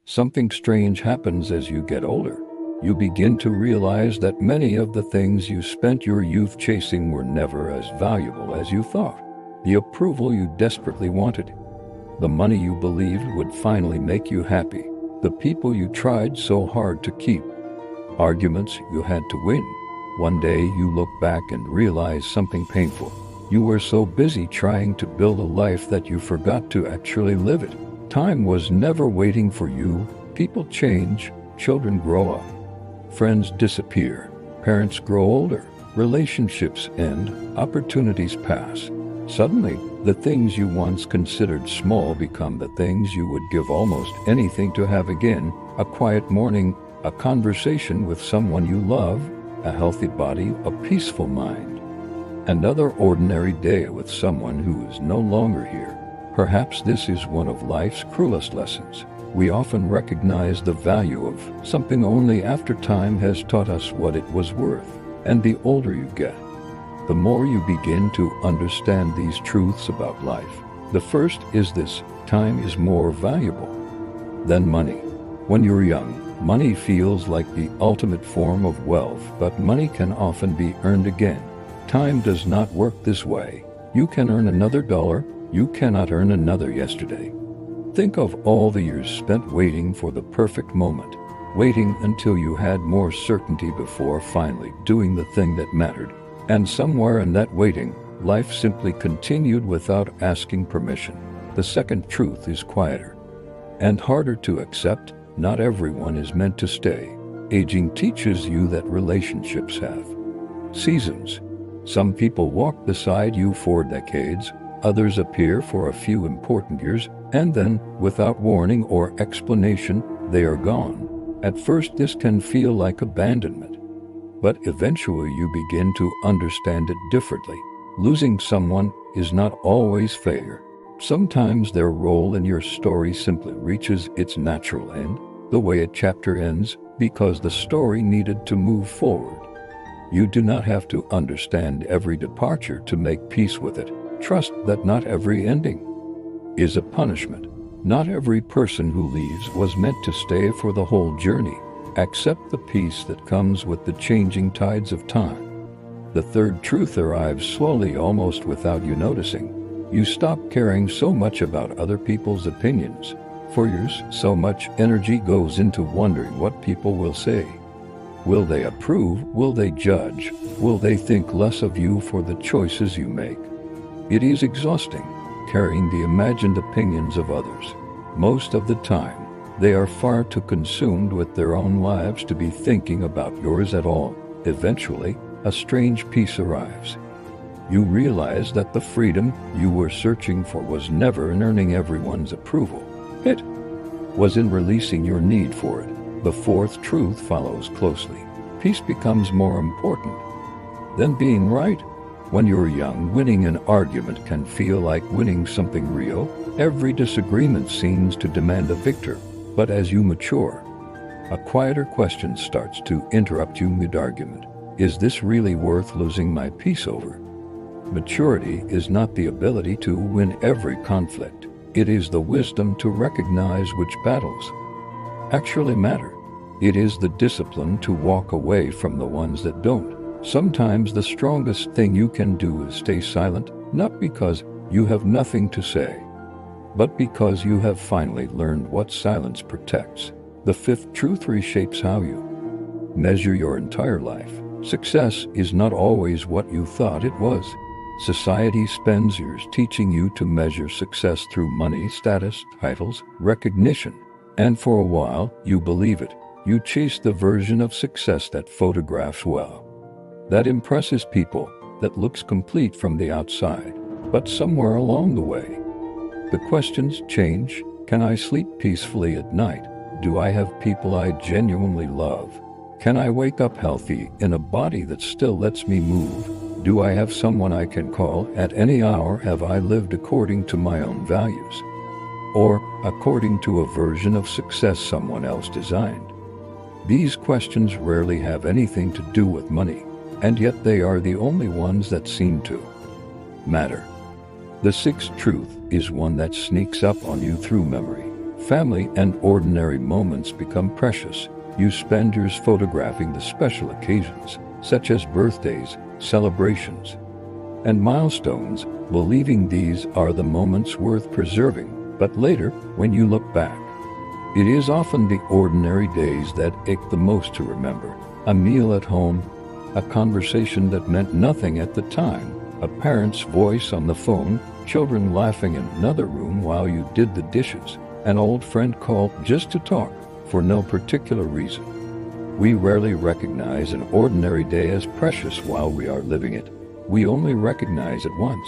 Something strange happens as you get older. You begin to realize that many of the things you spent your youth chasing were never as valuable as you thought. The approval you desperately wanted, the money you believed would finally make you happy, the people you tried so hard to keep, arguments you had to win. One day you look back and realize something painful. You were so busy trying to build a life that you forgot to actually live it. Time was never waiting for you. People change, children grow up, friends disappear, parents grow older, relationships end, opportunities pass. Suddenly, the things you once considered small become the things you would give almost anything to have again: a quiet morning, a conversation with someone you love, a healthy body, a peaceful mind. Another ordinary day with someone who is no longer here. Perhaps this is one of life's cruelest lessons. We often recognize the value of something only after time has taught us what it was worth. And the older you get, the more you begin to understand these truths about life. The first is this: time is more valuable than money. When you're young, money feels like the ultimate form of wealth, but money can often be earned again. Time does not work this way. You can earn another dollar, you cannot earn another yesterday. Think of all the years spent waiting for the perfect moment, waiting until you had more certainty before finally doing the thing that mattered. And somewhere in that waiting, life simply continued without asking permission. The second truth is quieter and harder to accept. Not everyone is meant to stay. Aging teaches you that relationships have seasons. Some people walk beside you for decades, others appear for a few important years, and then, without warning or explanation, they are gone. At first, this can feel like abandonment, but eventually you begin to understand it differently. Losing someone is not always failure. Sometimes their role in your story simply reaches its natural end, the way a chapter ends, because the story needed to move forward. You do not have to understand every departure to make peace with it. Trust that not every ending is a punishment. Not every person who leaves was meant to stay for the whole journey. Accept the peace that comes with the changing tides of time. The third truth arrives slowly, almost without you noticing. You stop caring so much about other people's opinions. For years, so much energy goes into wondering what people will say. Will they approve? Will they judge? Will they think less of you for the choices you make? It is exhausting, carrying the imagined opinions of others. Most of the time, they are far too consumed with their own lives to be thinking about yours at all. Eventually, a strange peace arrives. You realize that the freedom you were searching for was never in earning everyone's approval. It was in releasing your need for it. The fourth truth follows closely. Peace becomes more important than being right. When you're young, winning an argument can feel like winning something real. Every disagreement seems to demand a victor. But as you mature, a quieter question starts to interrupt you mid-argument. Is this really worth losing my peace over? Maturity is not the ability to win every conflict. It is the wisdom to recognize which battles actually matter. It is the discipline to walk away from the ones that don't. Sometimes the strongest thing you can do is stay silent, not because you have nothing to say, but because you have finally learned what silence protects. The fifth truth reshapes how you measure your entire life. Success is not always what you thought it was. Society spends years teaching you to measure success through money, status, titles, recognition. And for a while, you believe it. You chase the version of success that photographs well, that impresses people, that looks complete from the outside. But somewhere along the way, the questions change. Can I sleep peacefully at night? Do I have people I genuinely love? Can I wake up healthy in a body that still lets me move? Do I have someone I can call at any hour? Have I lived according to my own values, or according to a version of success someone else designed? These questions rarely have anything to do with money, and yet they are the only ones that seem to matter. The sixth truth is one that sneaks up on you through memory. Family and ordinary moments become precious. You spend years photographing the special occasions, such as birthdays, celebrations, and milestones, believing these are the moments worth preserving. But later, when you look back, it is often the ordinary days that ache the most to remember. A meal at home, a conversation that meant nothing at the time, a parent's voice on the phone, children laughing in another room while you did the dishes, an old friend called just to talk for no particular reason. We rarely recognize an ordinary day as precious while we are living it. We only recognize it once.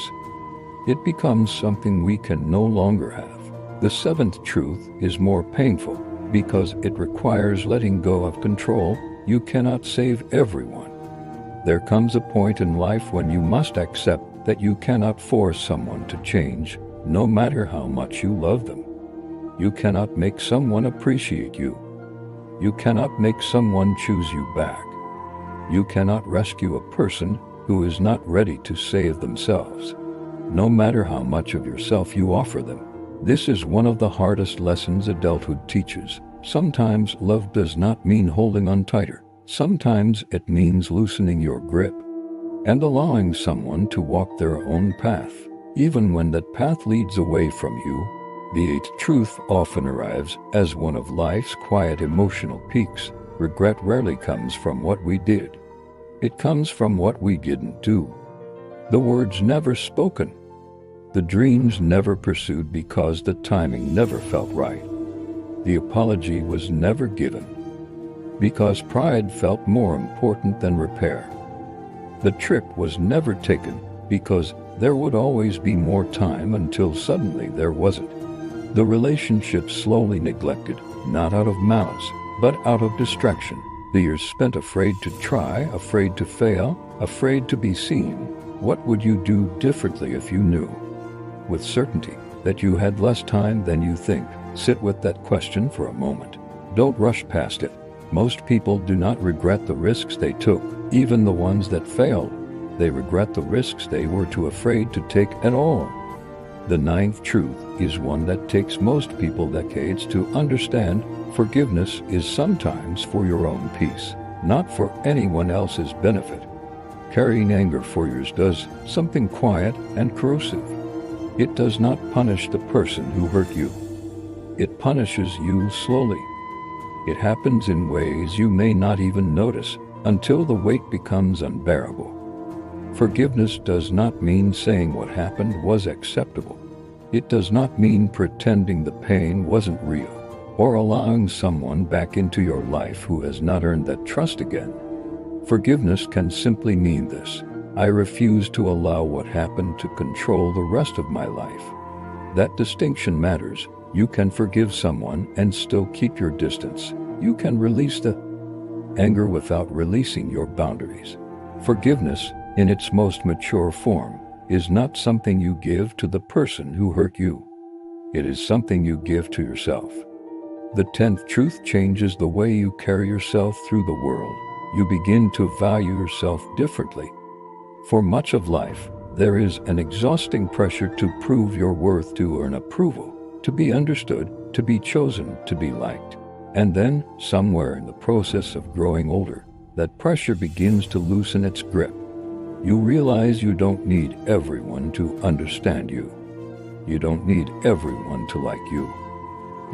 It becomes something we can no longer have. The seventh truth is more painful because it requires letting go of control. You cannot save everyone. There comes a point in life when you must accept that you cannot force someone to change, no matter how much you love them. You cannot make someone appreciate you. You cannot make someone choose you back. You cannot rescue a person who is not ready to save themselves, no matter how much of yourself you offer them. This is one of the hardest lessons adulthood teaches. Sometimes love does not mean holding on tighter. Sometimes it means loosening your grip and allowing someone to walk their own path, even when that path leads away from you. The eighth truth often arrives as one of life's quiet emotional peaks. Regret rarely comes from what we did. It comes from what we didn't do. The words never spoken. The dreams never pursued because the timing never felt right. The apology was never given because pride felt more important than repair. The trip was never taken because there would always be more time until suddenly there wasn't. The relationship slowly neglected, not out of malice, but out of distraction. The years spent afraid to try, afraid to fail, afraid to be seen. What would you do differently if you knew with certainty that you had less time than you think? Sit with that question for a moment. Don't rush past it. Most people do not regret the risks they took, even the ones that failed. They regret the risks they were too afraid to take at all. The ninth truth is one that takes most people decades to understand. Forgiveness is sometimes for your own peace, not for anyone else's benefit. Carrying anger for years does something quiet and corrosive. It does not punish the person who hurt you. It punishes you slowly. It happens in ways you may not even notice until the weight becomes unbearable. Forgiveness does not mean saying what happened was acceptable. It does not mean pretending the pain wasn't real, or allowing someone back into your life who has not earned that trust again. Forgiveness can simply mean this: I refuse to allow what happened to control the rest of my life. That distinction matters. You can forgive someone and still keep your distance. You can release the anger without releasing your boundaries. Forgiveness, in its most mature form, is not something you give to the person who hurt you. It is something you give to yourself. The 10th truth changes the way you carry yourself through the world. You begin to value yourself differently. For much of life, there is an exhausting pressure to prove your worth, to earn approval, to be understood, to be chosen, to be liked. And then, somewhere in the process of growing older, that pressure begins to loosen its grip. You realize you don't need everyone to understand you. You don't need everyone to like you.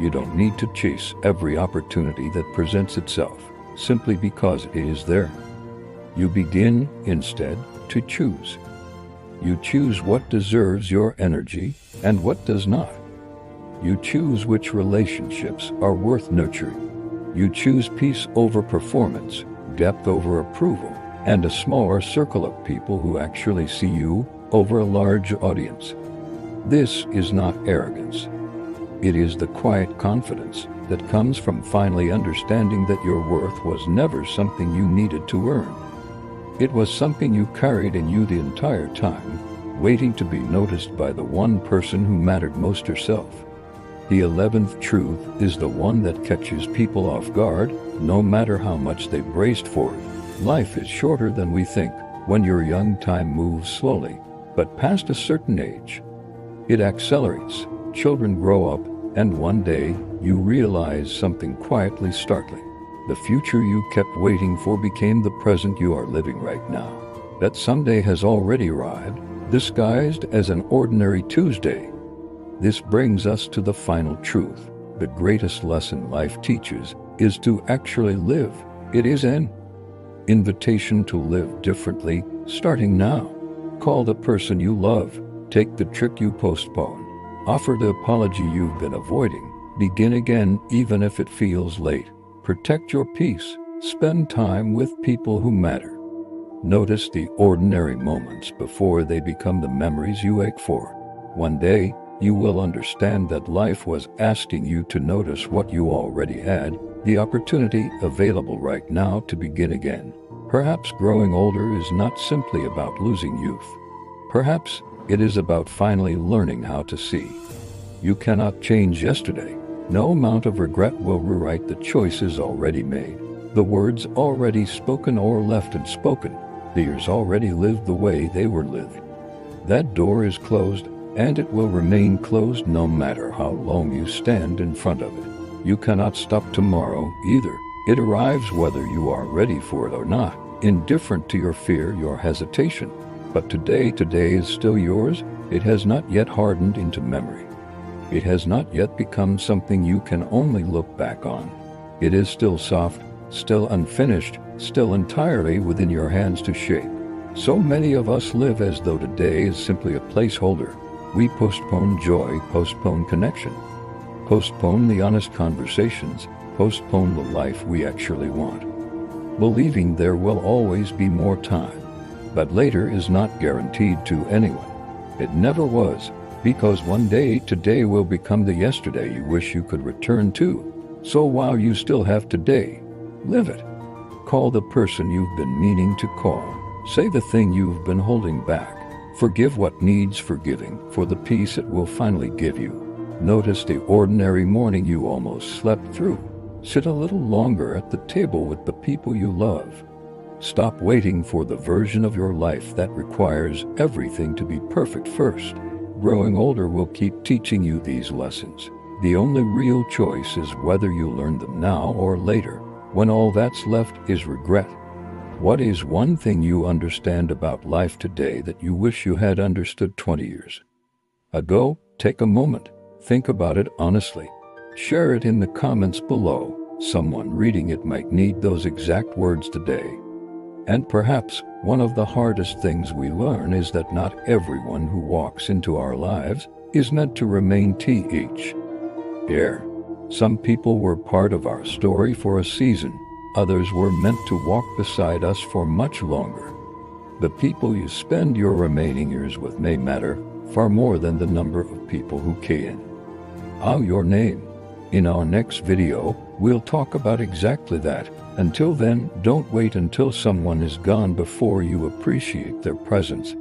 You don't need to chase every opportunity that presents itself simply because it is there. You begin, instead, to choose. You choose what deserves your energy and what does not. You choose which relationships are worth nurturing. You choose peace over performance, depth over approval, and a smaller circle of people who actually see you over a large audience. This is not arrogance. It is the quiet confidence that comes from finally understanding that your worth was never something you needed to earn. It was something you carried in you the entire time, waiting to be noticed by the one person who mattered most, yourself. The 11th truth is the one that catches people off guard, no matter how much they braced for it. Life is shorter than we think. When you're young, time moves slowly, but past a certain age, it accelerates. Children grow up, And one day, you realize something quietly startling. The future you kept waiting for became the present you are living right now. That someday has already arrived, disguised as an ordinary Tuesday. This brings us to the final truth. The greatest lesson life teaches is to actually live. It is an invitation to live differently, starting now. Call the person you love. Take the trip you postponed. Offer the apology you've been avoiding. Begin again even if it feels late. Protect your peace. Spend time with people who matter. Notice the ordinary moments before they become the memories you ache for. One day, you will understand that life was asking you to notice what you already had, the opportunity available right now to begin again. Perhaps growing older is not simply about losing youth. Perhaps it is about finally learning how to see. You cannot change yesterday. No amount of regret will rewrite the choices already made, the words already spoken or left unspoken, the years already lived the way they were lived. That door is closed, and it will remain closed no matter how long you stand in front of it. You cannot stop tomorrow either. It arrives whether you are ready for it or not, indifferent to your fear, your hesitation. But today is still yours. It has not yet hardened into memory. It has not yet become something you can only look back on. It is still soft, still unfinished, still entirely within your hands to shape. So many of us live as though today is simply a placeholder. We postpone joy, postpone connection, postpone the honest conversations, postpone the life we actually want, believing there will always be more time. But later is not guaranteed to anyone. It never was, because one day today will become the yesterday you wish you could return to. So while you still have today, live it. Call the person you've been meaning to call. Say the thing you've been holding back. Forgive what needs forgiving for the peace it will finally give you. Notice the ordinary morning you almost slept through. Sit a little longer at the table with the people you love. Stop waiting for the version of your life that requires everything to be perfect first. Growing older will keep teaching you these lessons. The only real choice is whether you learn them now or later, when all that's left is regret. What is one thing you understand about life today that you wish you had understood 20 years ago? Take a moment. Think about it honestly. Share it in the comments below. Someone reading it might need those exact words today. And perhaps one of the hardest things we learn is that not everyone who walks into our lives is meant to remain here. Some people were part of our story for a season. Others were meant to walk beside us for much longer. The people you spend your remaining years with may matter far more than the number of people who came. Your name. In our next video, we'll talk about exactly that. Until then, don't wait until someone is gone before you appreciate their presence.